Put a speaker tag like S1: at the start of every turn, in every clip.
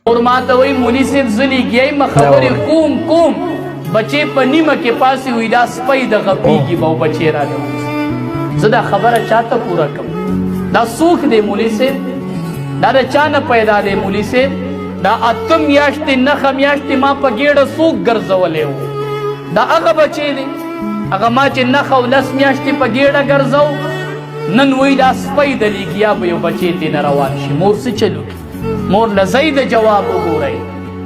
S1: اور ما ته وایي مولي صاحب زه لګیا یم خبرې کوم بچې په نیمه کې پاسې وي دا سپی د غپېږي به بچې راله زه دا خبره چاته پوره کړم دا څوک دی مولي صاحب دا د چا نه پیدا دی مولي صاحب دا 8 میاشتې 9 میاشتې ما په ګېډه څوک ګرځولی و دا هغه بچې دی هغه ما چې 9 او 10 میاشتې په ګېډه ګرځو نن وایي دا سپی د لیګیا به یو بچې ترې نه روان شي مور څه چلو کړي مور له ځای د جواب وګورئ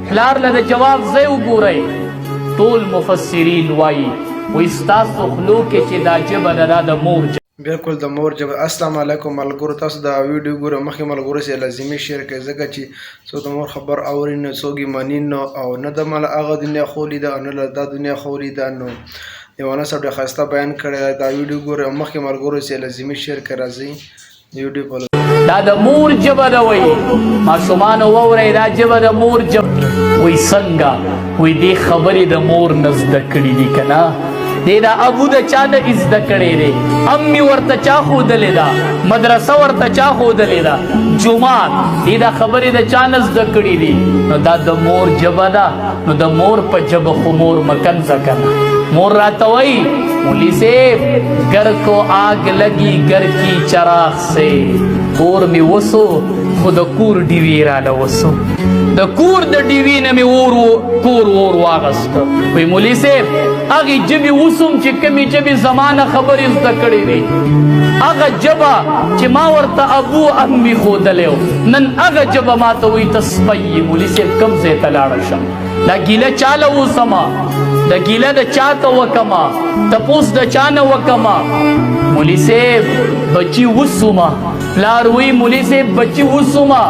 S1: پلار له د جواب ځای وګورئ ټول مفسرین وایي وایي ستاسو خولو کې چې دا ژبه ده دا د مور
S2: بالکل د مور ژبه. السلام علیکم ملګرو، تاسو دا ویډیو ګورئ مخکې ملګرو سره لازمي شیر کړئ ځکه چې څوک د مور خبر اوري نو څوک یې مني نو او نه د مله هغه دنیا خو لیده او نه له دا دنیا خو لیده. نو دیوانه صاحب ډېر ښایسته بیان کړی دا ویډیو ګورئ او مخکې ملګرو سره لازمي شیر کړئ. راځئ ویډیو فالو.
S1: دا د مور ژبه ده وایي ماشومانو واورئ دا ژبه د مور ژبه وایي څنګه وایي دې خبرې د مور نه زده کړي دي که نه دی دا ابو د چا نه زده کړی دی امي ورته چا ښودلې ده مدرسه ورته چا ښودلې ده جومات دی دا خبرې د چا نه زده کړي دي نو دا د مور ژبه ده نو د مور په ژبه خو مور مکنځه کنه مور راته وایي مولي صاحب گر کو آگ لگی گر کی چراغ سے اور می وسو خو د کور ډیوې راله وسو د کور د ډیوې نه مې کور اور واغسته وایي مولي صاحب هغې ژبې وسوم چې کومې ژبې زما نه خبرې زده کړې وې هغه ژبه چې ما ورته ابو امي ښودلی و نن هغه ژبه ما ته وایي ته سپی یې مولي صاحب کوم ځای ته لاړه شم دا ګیله چاله اوسمه د ګیله د چا ته وکمه تپوس د چا نه وکمه مولي صاحب بچي وسومه پلار وایي مولي صاحب بچي وسومه